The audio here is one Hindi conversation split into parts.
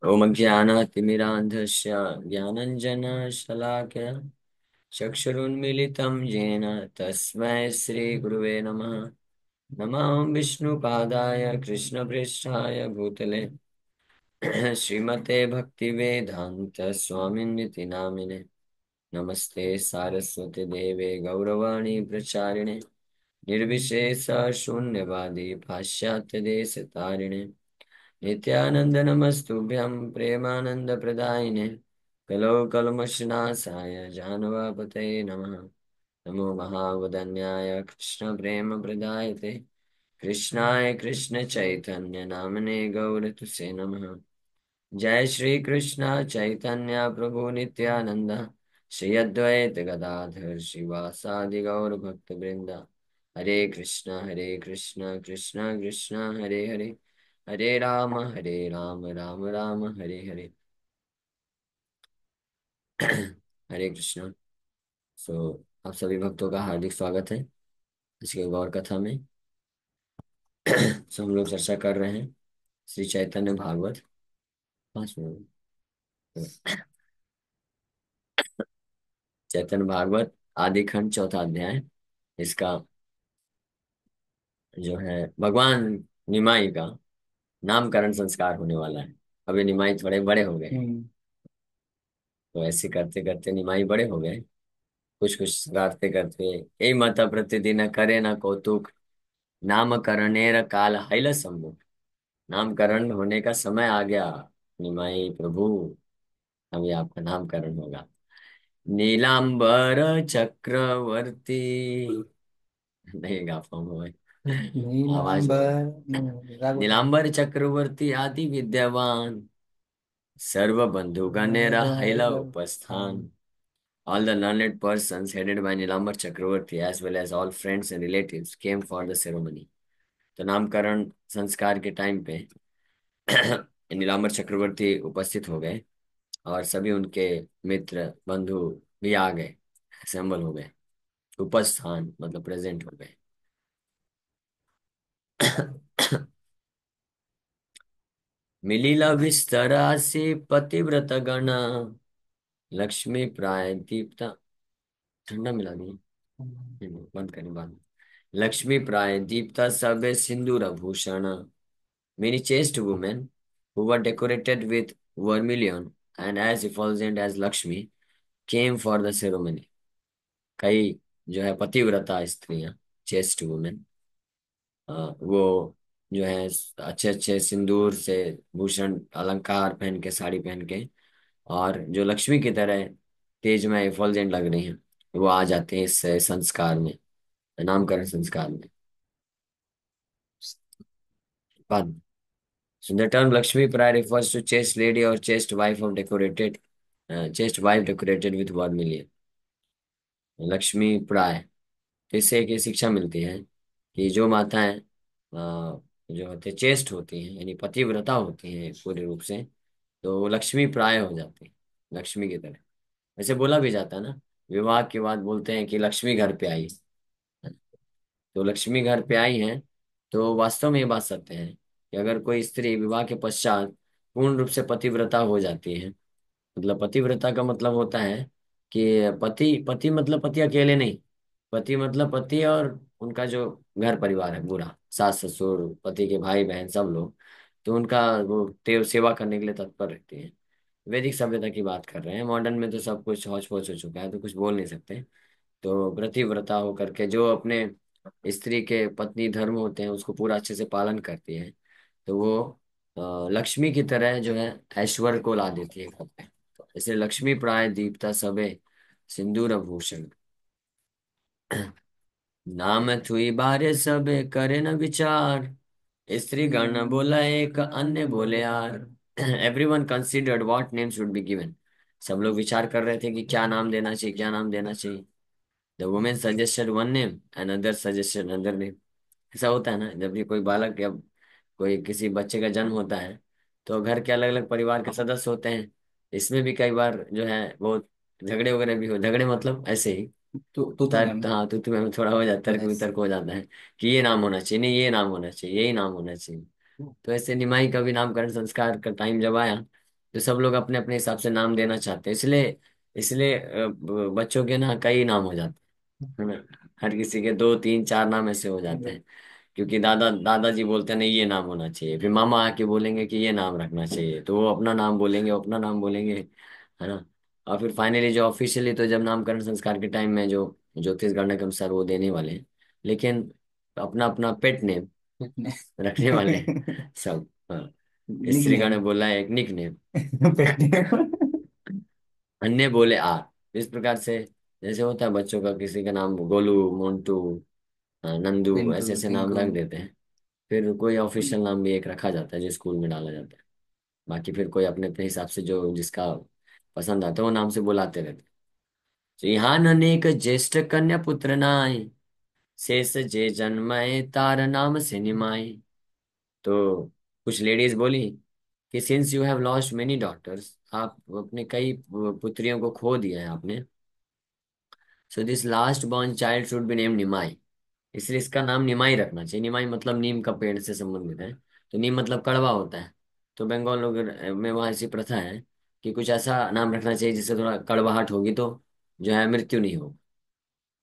ओम ज्ञानातिमिरान्धस्य ज्ञानञ्जनशलाकया चक्षुरुन्मीलितं येन तस्मै श्रीगुरुवे नमः। नमः विष्णुपादाय कृष्णप्रेष्ठाय भूतले श्रीमते भक्तिवेदान्त स्वामिन्निति नामिने। नमस्ते सारस्वती देवे गौरवाणी प्रचारिणे निर्विशेष शून्यवादी पाश्चात्य देश तारिणे नित्यानंद नमस्तुभ्यं प्रेमानंद प्रदायिने कलो कलमशनासाय जानवापतये नमः। नमो महावदन्याय कृष्ण प्रेम प्रदायते कृष्णाय कृष्ण चैतन्य नामने गौरतुसे नमः। जय श्री कृष्ण चैतन्य प्रभु नित्यानंद श्री अद्वैत गदाधर शिवासादि गौर भक्त वृंदा। हरे कृष्ण कृष्ण कृष्ण हरे हरे, हरे राम राम हरे हरे। हरे कृष्ण। सो आप सभी भक्तों का हार्दिक स्वागत है आज के गौर कथा में। सो हम लोग चर्चा कर रहे हैं श्री चैतन्य भागवत। 5 मिनट। चैतन्य भागवत आदि खंड चौथा अध्याय। इसका जो है भगवान निमाई का नामकरण संस्कार होने वाला है। अभी निमाई थोड़े बड़े हो गए, तो ऐसे करते करते निमाई बड़े हो गए। कुछ कुछ शरारते करते, यही माता प्रतिदिन करे न कौतुक नामकरणेर काल हैल सम्मुख। नामकरण होने का समय आ गया। निमाई प्रभु, अभी आपका नामकरण होगा। नीलांबर चक्रवर्ती, नहीं गा पाऊंगा मैं, आवाज नीलांबर नीलांबर चक्रवर्ती आदि विद्यावान सर्व बंधुगणेर hell उपस्थान। All the learned persons headed by Nilambar Chakravarti as well as all friends and relatives came for the ceremony. तो नामकरण संस्कार के टाइम पे नीलांबर चक्रवर्ती उपस्थित हो गए और सभी उनके मित्र बंधु भी आ गए, असेंबल हो गए। उपस्थान मतलब प्रेजेंट हो गए। मिलीला विस्तरा से पतिव्रत गण लक्ष्मी प्राय दीप्ता। ठंडा मिला दी, बंद करें बाद में। लक्ष्मी प्राय दीप्ता सब सिंदूर Bhushan. Many chaste women who were decorated with vermilion and as effulgent as Lakshmi came for the ceremony. कई जो है पतिव्रता स्त्रियां, चेस्ट वुमेन, वो जो है अच्छे अच्छे सिंदूर से भूषण अलंकार पहन के, साड़ी पहन के, और जो लक्ष्मी की तरह तेज में इफुल्जेंट लग रही हैं, वो आ जाते हैं इस संस्कार में, नामकरण संस्कार में। बाद So the term Lakshmi Prai refers to chaste lady or chaste wife decorated with vermilion. Lakshmi प्राय, तो इससे एक ये शिक्षा मिलती है कि जो माताएं जो होते चेस्ट होती हैं, यानी पतिव्रता होती हैं पूरे रूप से, तो वो लक्ष्मी प्राय हो जाती है, लक्ष्मी की तरह। ऐसे बोला भी जाता है ना, विवाह के बाद बोलते हैं कि लक्ष्मी घर पे आई। तो लक्ष्मी घर पे आई हैं, तो वास्तव में ये बात सत्य है कि अगर कोई स्त्री विवाह के पश्चात पूर्ण रूप से पतिव्रता हो जाती है, मतलब पतिव्रता का मतलब होता है कि पति पति मतलब पति अकेले नहीं, पति मतलब पति और उनका जो घर परिवार है पूरा, सास ससुर, पति के भाई बहन सब लोग, तो उनका वो देव सेवा करने के लिए तत्पर रहती है। वैदिक सभ्यता की बात कर रहे हैं, मॉडर्न में तो सब कुछ हौच पौच हो चुका है, तो कुछ बोल नहीं सकते। तो व्रतिव्रता होकर के जो अपने स्त्री के पत्नी धर्म होते हैं उसको पूरा अच्छे से पालन करती है, तो वो लक्ष्मी की तरह जो है ऐश्वर्य को ला देती है घर पे। इसलिए लक्ष्मी प्राय दीप्ता सबे सिंदूर भूषण। नाम थुई बारे सबे करे न विचार। स्त्री गण बोला एक अन्य बोले यार। Everyone considered what name should be given. सब लोग विचार कर रहे थे कि क्या नाम देना चाहिए, क्या नाम देना चाहिए। The women suggested one name and other suggested other name. ऐसा होता है ना, जब भी कोई बालक या कोई किसी बच्चे का जन्म होता है, तो घर के अलग अलग परिवार के सदस्य होते हैं। इसमें भी कई बार जो है बहुत झगड़े वगैरह भी हो, झगड़े मतलब ऐसे ही तो तर्क, मैम। हाँ तू तुम्हें थोड़ा हो जाता है, तर्क यस। वितर्क हो जाता है कि ये नाम होना चाहिए, नहीं ये नाम होना चाहिए, यही नाम होना चाहिए। तो ऐसे निमाई का भी नामकरण संस्कार का टाइम जब आया, तो सब लोग अपने अपने हिसाब से नाम देना चाहते हैं, इसलिए इसलिए बच्चों के ना कई नाम हो जाते हैं, है ना। हर किसी के दो तीन चार नाम ऐसे हो जाते हैं, क्योंकि दादाजी बोलते हैं नहीं ये नाम होना चाहिए, फिर मामा आके बोलेंगे कि ये नाम रखना चाहिए, तो वो अपना नाम बोलेंगे, वो अपना नाम बोलेंगे, है ना। और फिर फाइनली जो ऑफिशियली तो जब नामकरण संस्कार के टाइम में जो ज्योतिष गणना के अनुसार वो देने वाले हैं, लेकिन अपना अपना पेट नेम रखने वाले हैं सब। हाँ, निक स्त्रीगण ने नेम। बोला है एक निक नेम, पेट नेम। अन्य बोले आर। इस प्रकार से जैसे होता है बच्चों का, किसी का नाम गोलू, मोन्टू, नंदू, पिंटू ऐसे ऐसे नाम पिंकू। रख देते हैं। फिर कोई ऑफिशियल नाम भी एक रखा जाता है जो स्कूल में डाला जाता है। बाकी फिर कोई अपने अपने हिसाब से जो जिसका पसंद आता है वो नाम से बुलाते रहते हैं। तो यहाँ अनेक ज्येष्ठ कन्या पुत्र नाय, शेष जे जन्मय तार नाम से निमाय। तो कुछ लेडीज बोली कि since you have lost many daughters, आप अपने कई पुत्रियों को खो दिया है आपने, so this last born child should be name Nimai. इसलिए इसका नाम निमाई रखना चाहिए। निमाई मतलब नीम का पेड़ से संबंधित है। तो नीम मतलब कड़वा होता है। तो बंगाल लोग में वहाँ ऐसी प्रथा है कि कुछ ऐसा नाम रखना चाहिए जिससे थोड़ा कड़वाहट होगी तो जो है मृत्यु नहीं हो,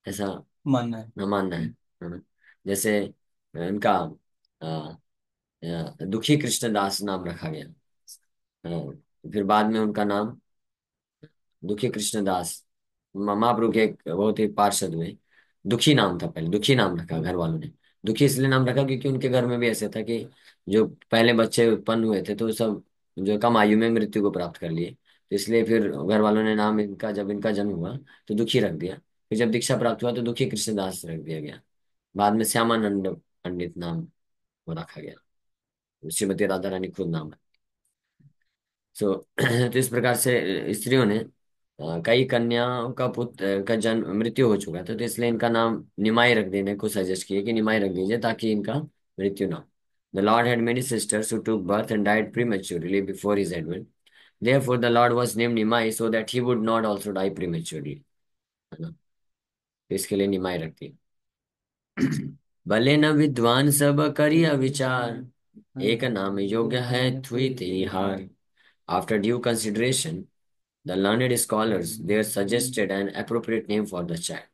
ऐसा मानना है। न मानना है ना। जैसे इनका दुखी कृष्णदास नाम रखा गया। फिर बाद में उनका नाम दुखी कृष्णदास, महाप्रभु के एक बहुत ही पार्षद हुए। दुखी नाम था, पहले दुखी नाम रखा घर वालों ने। दुखी इसलिए नाम रखा क्योंकि उनके घर में भी ऐसे था कि जो पहले बच्चे उत्पन्न हुए थे तो सब जो कम आयु में मृत्यु को प्राप्त कर लिए, तो इसलिए फिर घर वालों ने नाम इनका, जब इनका जन्म हुआ तो दुखी रख दिया। फिर जब दीक्षा प्राप्त हुआ तो दुखी कृष्णदास रख दिया गया। बाद में श्यामानंद पंडित नाम वो रखा गया, श्रीमती राधा रानी खुद नाम। सो तो इस प्रकार से स्त्रियों ने कई कन्याओं का पुत्र का जन्म मृत्यु हो चुका था, तो इसलिए इनका नाम निमाई रख देने को सजेस्ट किए कि निमाई रख दीजिए ताकि इनका मृत्यु ना हो। The lord had many sisters who took birth and died prematurely before his advent, therefore the lord was named Nimai so that he would not also die prematurely, है ना। तो इसके लिए निमाई रख दी। भले न विद्वान सब करिया विचार, एक नाम योग्य है थुई तेरी हार। After due consideration, the learned scholars there suggested an appropriate name for the child.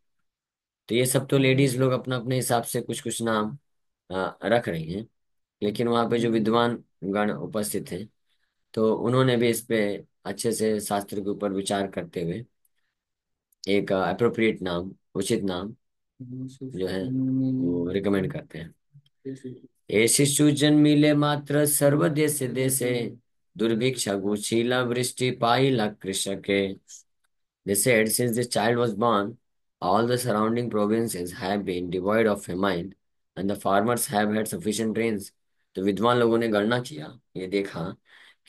तो ये सब तो लेडीज लोग अपना अपने हिसाब से कुछ कुछ नाम रख रही हैं, लेकिन वहाँ पे जो विद्वान गण उपस्थित थे तो उन्होंने भी इस पे अच्छे से शास्त्र के ऊपर विचार करते हुए एक अप्रोप्रिएट नाम, उचित नाम जो है वो रिकमेंड करते हैं। ए शिशु जन्मिले मात्र सर्व देश देशे, दुर्भिक्ष गुशीला वृष्टि पाइला कृषके। They said since this child was born, all the surrounding provinces have been devoid of famine and the farmers have had sufficient rains. तो विद्वान लोगों ने गणना किया, ये देखा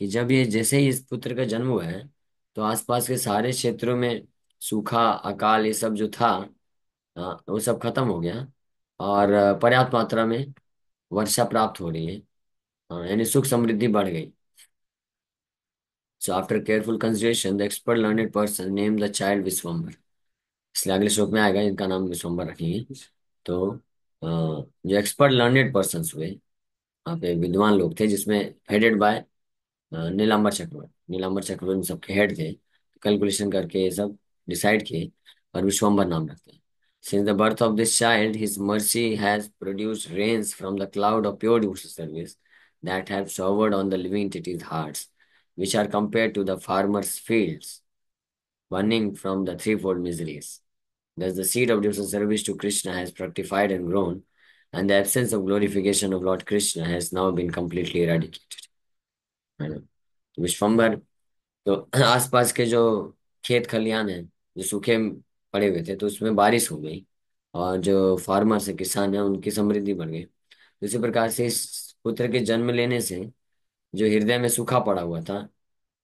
कि जब ये जैसे ही इस पुत्र का जन्म हुआ है तो आसपास के सारे क्षेत्रों में सूखा, अकाल, ये सब जो था वो सब खत्म हो गया और पर्याप्त मात्रा में वर्षा प्राप्त हो रही है। यानी सुख समृद्धि बढ़ गई। So after careful consideration, the expert learned person named the child Viswambar. इसलिए अगले श्लोक में आएगा इनका नाम विश्वम्बर रखेंगे। तो जो एक्सपर्ट लर्नेड पर्सन हुए, वहाँ पे विद्वान लोग थे जिसमें हेडेड बाय नीलांबर चक्रवर्ती। नीलांबर चक्रवर्ती इन सबके हेड थे, तो कैलकुलेशन करके ये सब डिसाइड किए और विश्वम्बर नाम रखते हैं। Since the birth of this child his mercy has produced rains from the cloud of pure devotional service that have showered on the living entities hearts, which are compared to the farmers fields burning from the threefold miseries. Thus, the seed of devotional service to Krishna has fructified and grown, and the absence of glorification of Lord Krishna has now been completely eradicated. है ना? तो विश्वम्बर, तो आसपास के जो खेत खलियान हैं जो सूखे पड़े हुए थे तो उसमें बारिश हो गई, और जो फार्मर्स है, किसान है, उनकी समृद्धि बढ़ गई। तो इसी प्रकार से इस पुत्र के जन्म लेने से जो हृदय में सूखा पड़ा हुआ था,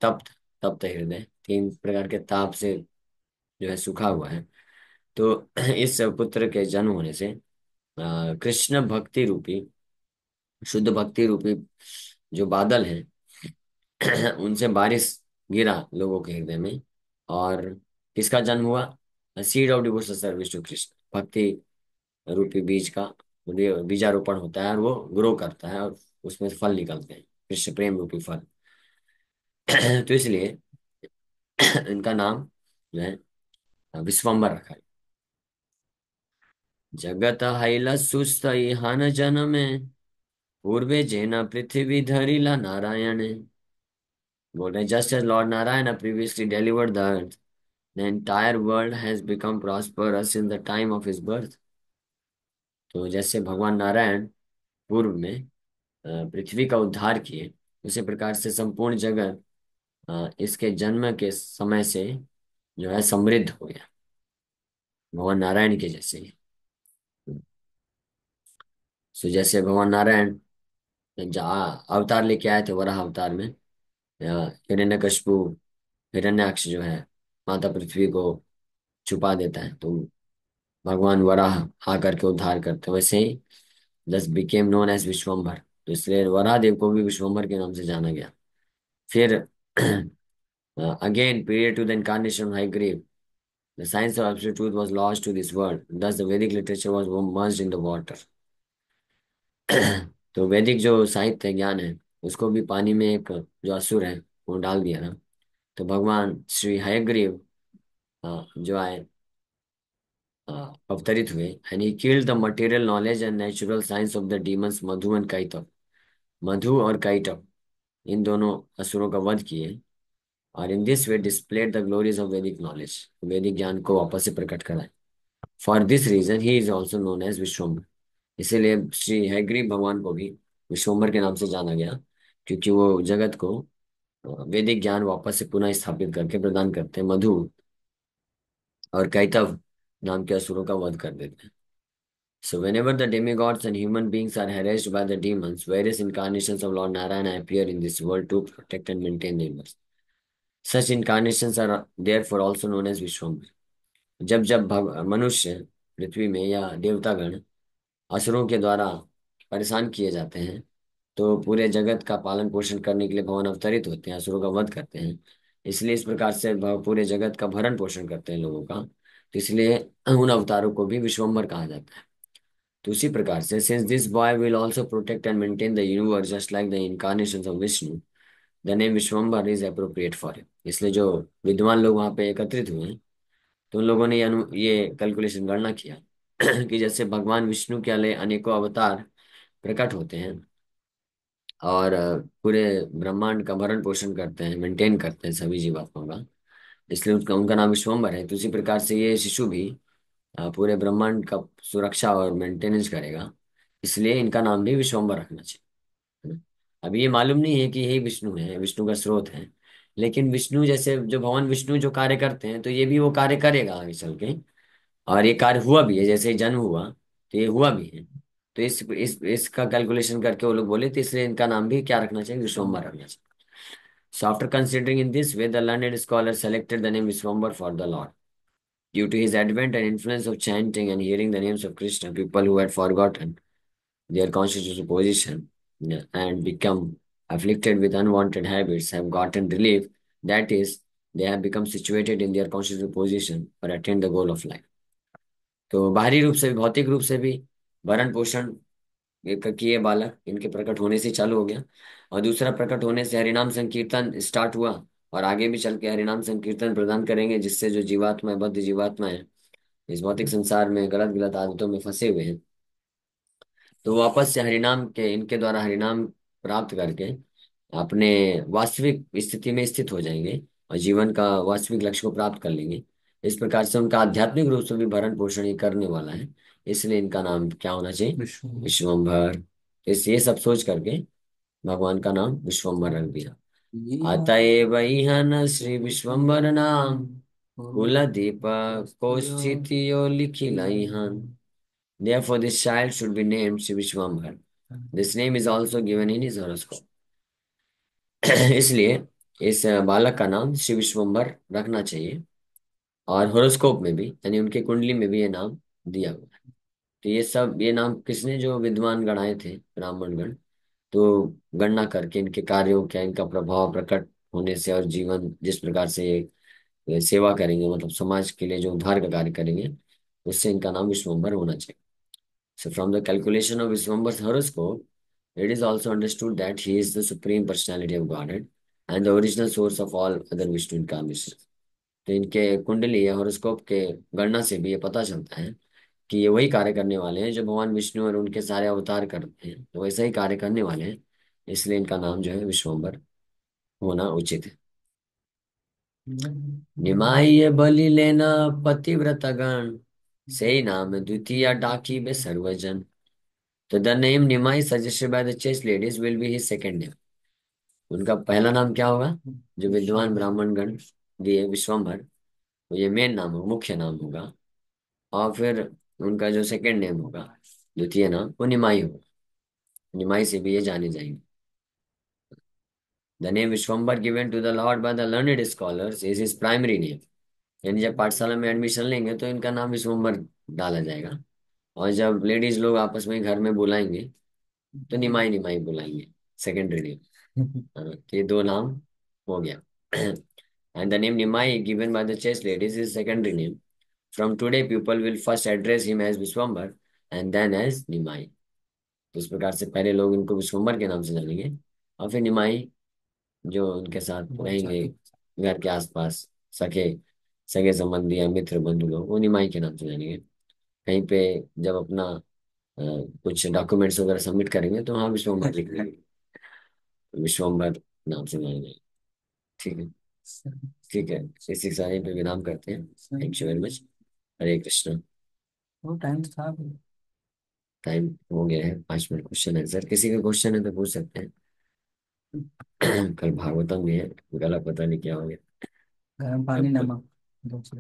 तप्त, तप्त हृदय, तीन प्रकार के ताप से जो है सूखा हुआ है, तो इस पुत्र के जन्म होने से कृष्ण भक्ति रूपी, शुद्ध भक्ति रूपी जो बादल हैं उनसे बारिश गिरा लोगों के हृदय में। और किसका जन्म हुआ? Seed of devotional service to Krishna, भक्ति रूपी बीज का बीजारोपण होता है और वो ग्रो करता है और उसमें से फल निकलते हैं, कृष्ण प्रेम रूपी फल। तो इसलिए इनका नाम जो है विश्वम्बर रखा है। जगत हैला सुस्त इहान जनमे, पूर्वे जेना पृथ्वी धरिला नारायण। बोल रहे just as lord Narayan previously delivered the earth, the entire world has become prosperous in the time of his birth। तो जैसे भगवान नारायण पूर्व में पृथ्वी का उद्धार किए, उसी प्रकार से संपूर्ण जगत इसके जन्म के समय से जो है समृद्ध हो गया, भगवान नारायण के जैसे ही। सो जैसे भगवान नारायण अवतार लेके आए थे वराह अवतार में, हिरण्यकशिपु हिरण्याक्ष जो है माता पृथ्वी को छुपा देता है, तो भगवान वराह आकर के उद्धार करते हैं। वैसे ही दस बिकेम नोन एज विश्वम्भर, तो इसलिए वराह देव को भी विश्वम्भर के नाम से जाना गया। फिर अगेन पीरियड टू द इनcarnation Hयग्रीव, the science of absolute truth was lost to this world, thus the Vedic literature was merged in the water। तो वैदिक जो साहित्य ज्ञान है उसको भी पानी में एक जो असुर है वो डाल दिया ना। तो भगवान श्री हयग्रीव जो आए अवतरित हुए, and he killed the material knowledge and natural science of the demons Madhu and Kaitabh. Madhu और कैटव इन दोनों असुरों का वध किए, और in this way displayed the glories of Vedic knowledge, वैदिक ज्ञान को वापस से प्रकट कराए। For this reason he is also known as Vishwambhar. इसीलिए श्री हयग्रीव भगवान को भी विश्वम्भर के नाम से जाना गया, क्योंकि वो जगत को वैदिक ज्ञान वापस से पुनः स्थापित करके प्रदान करते हैं, मधु और कैतव नाम के असुरों का वध कर देते हैं। So whenever the demigods and human beings are harassed by the demons, various incarnations of Lord Narayana appear in this world to protect and maintain the universe। Such incarnations are therefore also known as Vishwambar। जब जब मनुष्य पृथ्वी में या देवतागण असुरों के द्वारा परेशान किए जाते हैं, तो पूरे जगत का पालन पोषण करने के लिए भगवान अवतरित होते हैं, असुरों का वध करते हैं। इसलिए इस प्रकार से पूरे जगत का भरण पोषण करते हैं लोगों का, तो इसलिए उन अवतारों को भी विश्वम्भर कहा जाता है। तो उसी प्रकार से since this boy will also protect and maintain the universe just like the incarnation of Vishnu, the name Vishwambhar is appropriate for him. इसलिए जो विद्वान लोग वहां पे एकत्रित हुए हैं, तो उन लोगों ने ये कैलकुलेशन गणना किया कि जैसे भगवान विष्णु के लिए अनेकों अवतार प्रकट होते हैं और पूरे ब्रह्मांड का भरण पोषण करते हैं, मेंटेन करते हैं सभी जीवात्माओं का, इसलिए उनका उनका नाम विश्वम्भर है। तो उसी प्रकार से ये शिशु भी पूरे ब्रह्मांड का सुरक्षा और मेंटेनेंस करेगा, इसलिए इनका नाम भी विश्वम्भर रखना चाहिए, है ना। अभी ये मालूम नहीं है कि यही विष्णु है, विष्णु का स्रोत है, लेकिन विष्णु जैसे जो भगवान विष्णु जो कार्य करते हैं, तो ये भी वो कार्य करेगा आगे चल के, और ये कार्य हुआ भी है, जैसे ही जन्म हुआ तो ये हुआ भी है। तो इसका कैलकुलेशन करके वो लोग बोले, तो इसलिए इनका नाम भी क्या रखना चाहिए, विश्वम्भर रखना चाहिए। So after considering in this way, the learned scholar selected the name Vishwambar for the Lord. Due to his advent and influence of chanting and hearing the names of Krishna, people who had forgotten their constitutional position, yeah, and become afflicted with unwanted habits have gotten relief. That is, they have become situated in their constitutional position or attained the goal of life। तो बाहरी रूप से भी, भौतिक रूप से भी भरण पोषण किए बालक इनके प्रकट होने से चालू हो गया, और दूसरा प्रकट होने से हरिनाम संकीर्तन स्टार्ट हुआ, और आगे भी चल के हरिनाम संकीर्तन प्रदान करेंगे, जिससे जो जीवात्मा बद्ध जीवात्मा है इस भौतिक संसार में गलत गलत आदतों में फंसे हुए हैं, तो वापस से हरिनाम के इनके द्वारा हरिनाम प्राप्त करके अपने वास्तविक स्थिति में स्थित हो जाएंगे और जीवन का वास्तविक लक्ष्य को प्राप्त कर लेंगे। इस प्रकार से उनका आध्यात्मिक रूप से भी भरण पोषण ही करने वाला है, इसलिए इनका नाम क्या होना चाहिए, विष्णु। विश्वम्भर। इस ये सब सोच करके भगवान का नाम विश्वम्भर रख दिया। ये अतएव इहन श्री विश्वम्भर नाम, और कुल दीपक कौशिथियो लिखिल इहन। Therefore, this child should be named Shri Vishwambhar। This name is also given in his horoscope। इसलिए इस बालक का नाम श्री विश्वम्भर रखना चाहिए, और हॉरोस्कोप में भी यानी उनके कुंडली में भी ये नाम दिया हुआ है। तो ये सब ये नाम किसने, जो विद्वान गण आए थे ब्राह्मण गण, तो गणना करके इनके कार्यों क्या इनका प्रभाव प्रकट होने से और जीवन जिस प्रकार से ये सेवा करेंगे, मतलब समाज के लिए जो उद्धार का कार्य करेंगे, उससे इनका नाम विश्वम्भर होना चाहिए। So from the calculation of Vishwambar's horoscope, it is also understood that he is the supreme personality of Godhead and the original source of all other Vishnu incarnation. तो इनके कुंडली या हॉरोस्कोप के गणना से भी ये पता चलता है कि ये वही कार्य करने वाले हैं जो भगवान विष्णु और उनके सारे अवतार करते हैं, तो वैसे ही कार्य करने वाले हैं। इसलिए इनका नाम जो है विश्वम्बर होना उचित है। निमाय बलि लेना पतिव्रता गण, से ही नाम है द्वितीय डाकी बे सर्वजन। तो the name Nimai suggested by the chest ladies will be his second name. उनका पहला नाम क्या होगा? जो विद्वान ब्राह्मण गण दिए विश्वम्भर, तो ये मेन नाम होगा, मुख्य नाम होगा। और फिर उनका जो सेकंड नेम होगा, द्वितीय नाम, वो निमाई होगा। निमाई से भी ये जाने जाएंगे। The name Vishvambhar given to the lord by the learned scholars is his primary name. यानी जब पाठशाला में एडमिशन लेंगे तो इनका नाम विश्वम्बर डाला जाएगा। और जब लेडीज लोग आपस में घर में बुलाएंगे तो निमाई निमाई बुलाएंगे, सेकेंडरी नेम। हाँ, तो ये दो नाम हो गया। And the name Nimai given by the chess ladies is secondary name. From today people will first address him as Vishwambhar and then as Nimai. तो इस प्रकार से पहले लोग इनको विश्वम्बर के नाम से जानेंगे, और फिर निमाई जो उनके साथ बहुत रहेंगे ज्यादा। घर के आसपास, सगे सगे संबंधी या मित्र बंधु लोग, वो निमाई के नाम से जानेंगे। कहीं पे जब अपना कुछ डॉक्यूमेंट्स वगैरह सबमिट करेंगे तो हाँ विश्वम्बर लिख देंगे, विश्वम्बर नाम से जानेंगे। ठीक है। ठीक है, इसी सारे पे विराम करते हैं। Thank you very much. Hare Krishna. वो टाइम था। टाइम हो गया है, 5 मिनट क्वेश्चन आंसर। किसी का क्वेश्चन है तो पूछ सकते हैं। कल भागवतम भी है, गला पता नहीं क्या हो गया। गर्म पानी अब नमक 2 से।